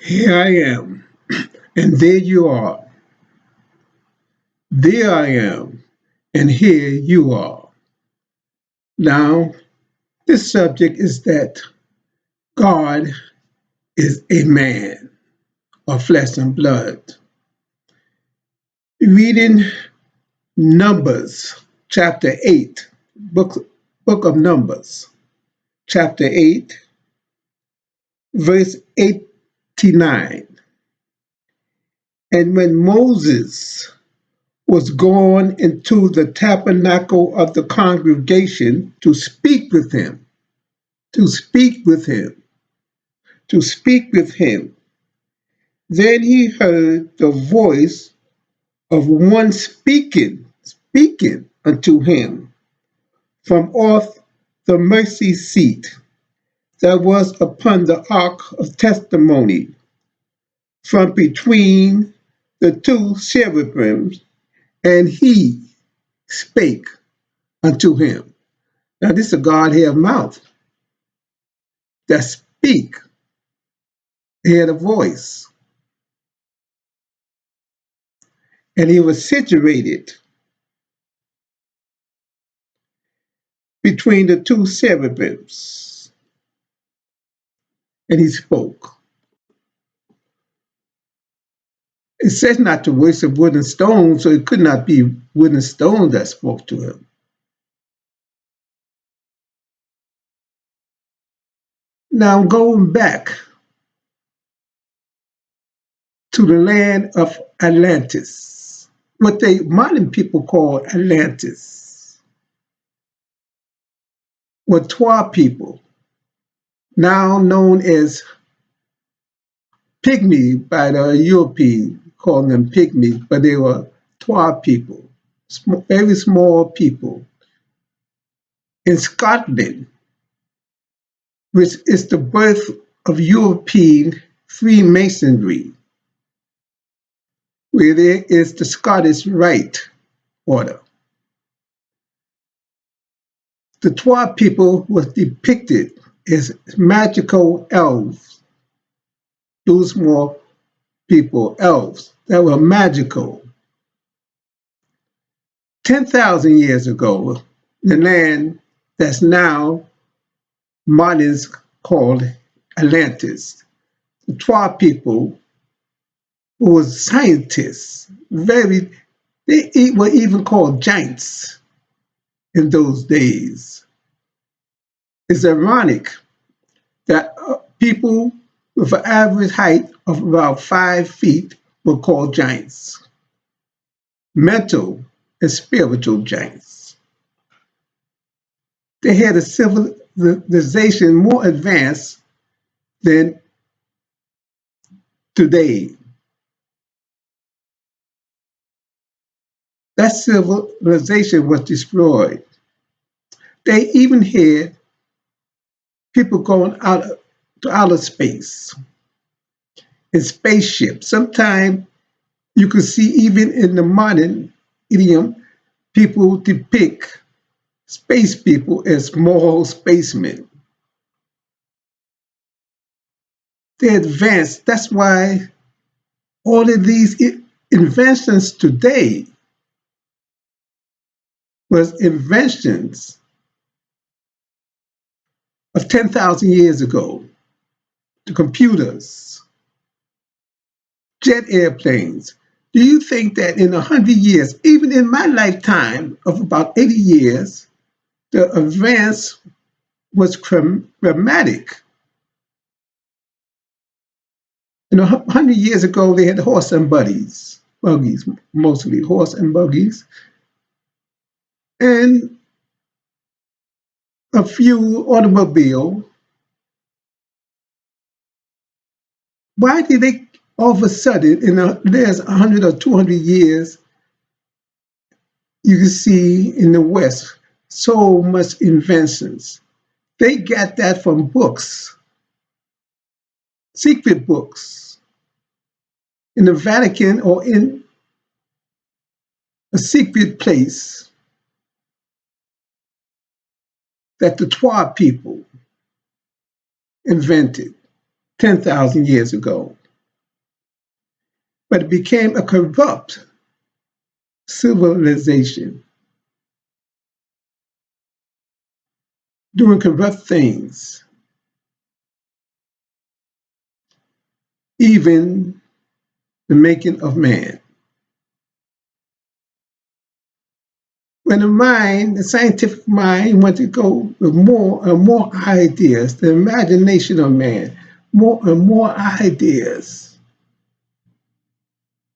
Here I am, and there you are. There I am, and here you are. Now, this subject is that God is a man of flesh and blood. Reading Numbers, chapter 8, book of Numbers, chapter 8, verse 89. And when Moses was gone into the tabernacle of the congregation to speak with him, to speak with him, to speak with him. Then he heard the voice of one speaking unto him from off the mercy seat that was upon the ark of testimony, from between the two cherubims, and he spake unto him. Now this is a Godhead mouth that speak. He had a voice, and he was situated between the two cherubims, and he spoke. It says not to worship wood and stone, so it could not be wood and stone that spoke to him. Now going back to the land of Atlantis, what they modern people call Atlantis, were Twa people, now known as Pygmy by the European, calling them Pygmies, but they were Twa people, very small people in Scotland, which is the birth of European Freemasonry, where there is the Scottish Rite order. The Twa people was depicted as magical elves, those small people, elves, that were magical. 10,000 years ago, the land that's now moderns called Atlantis, the Twa people who were scientists, they were even called giants in those days. It's ironic that people with an average height of about 5 feet were called giants, mental and spiritual giants. They had a civilization more advanced than today. That civilization was destroyed. They even had people going out to outer space in spaceships. Sometimes you can see even in the modern idiom, people depict space people as small spacemen. They advanced. That's why all of these inventions today was inventions of 10,000 years ago. The computers, jet airplanes. Do you think that in 100 years, even in my lifetime of about 80 years, the advance was dramatic? You know, 100 years ago, they had horse and buggies, mostly horse and buggies, and a few automobile. Why did they all of a sudden, there's 100 or 200 years, you can see in the West so much inventions? They got that from books, secret books, in the Vatican or in a secret place that the Twa people invented. 10,000 years ago. But it became a corrupt civilization, doing corrupt things, even the making of man. When the scientific mind wants to go with more and more ideas, the imagination of man, more and more ideas.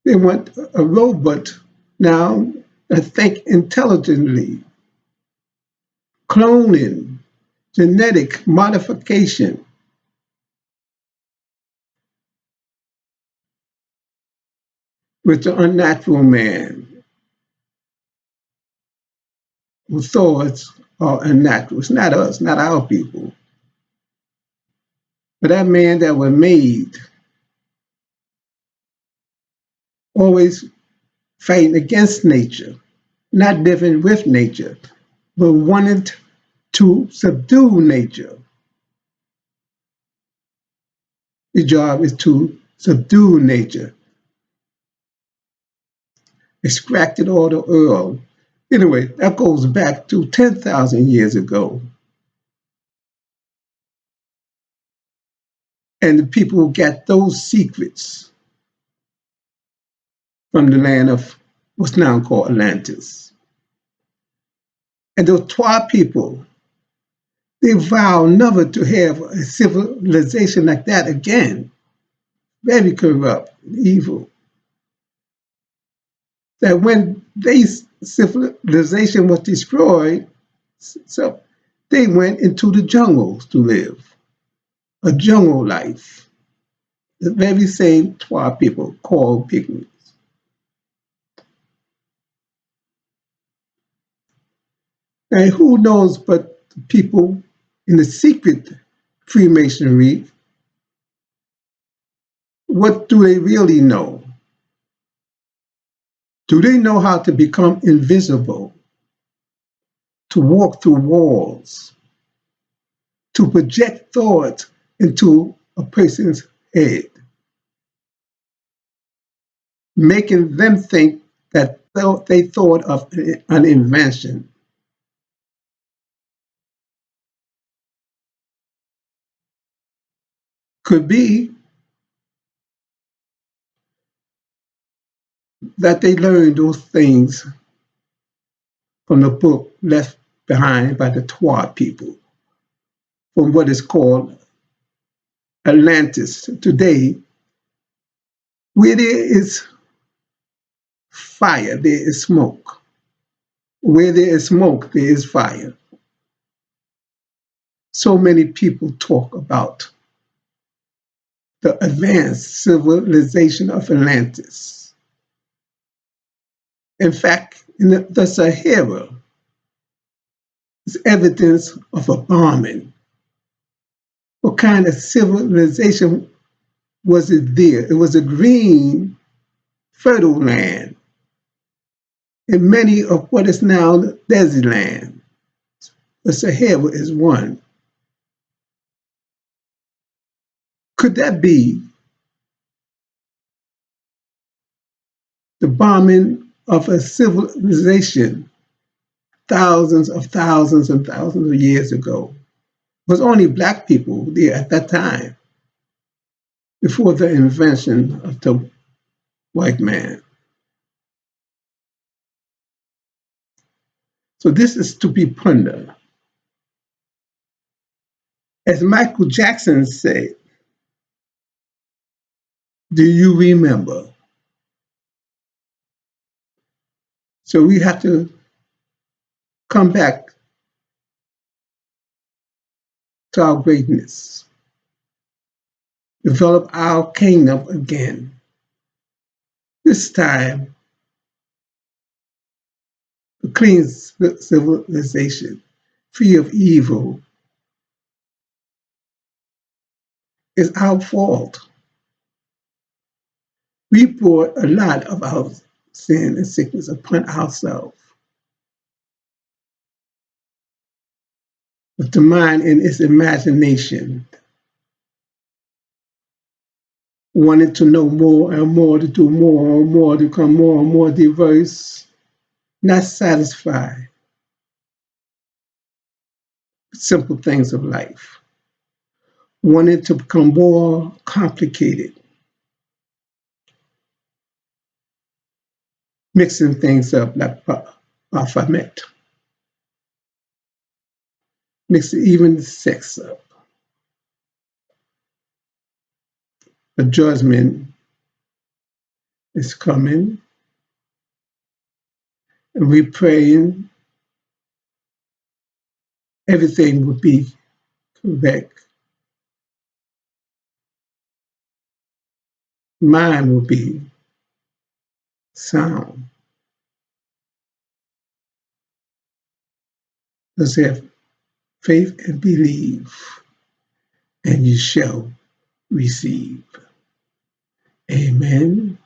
They want a robot now that think intelligently, cloning, genetic modification. With the unnatural man who thoughts are unnatural. It's not us, not our people. But that man that was made, always fighting against nature, not living with nature, but wanted to subdue nature. His job is to subdue nature, extracted all the oil. Anyway, that goes back to 10,000 years ago. And the people who got those secrets from the land of what's now called Atlantis. And those Twa people, they vow never to have a civilization like that again. Very corrupt, evil. That when their civilization was destroyed, so they went into the jungles to live, a jungle life. The very same Twa people called pygmies. And who knows but the people in the secret Freemasonry, what do they really know? Do they know how to become invisible, to walk through walls, to project thought into a person's head, making them think that they thought of an invention? Could be that they learned those things from the book left behind by the Twa people, from what is called Atlantis today, where there is fire, there is smoke. Where there is smoke, there is fire. So many people talk about the advanced civilization of Atlantis. In fact, in the Sahara is evidence of a bombing. What kind of civilization was it there? It was a green, fertile land in many of what is now desert land. The Sahara is one. Could that be the bombing of a civilization thousands and thousands of years ago? It was only black people there at that time, before the invention of the white man. So this is to be pondered. As Michael Jackson said, do you remember? So we have to come back to our greatness, develop our kingdom again. This time, a clean civilization, free of evil, is our fault. We brought a lot of our sin and sickness upon ourselves. But the mind in its imagination wanting to know more and more, to do more and more, to become more and more diverse, not satisfied with simple things of life, wanting to become more complicated, mixing things up like alphabet, mixing even sex up. The judgment is coming, and we're praying everything will be correct. Mind will be sound. Let's have faith and believe, and you shall receive. Amen.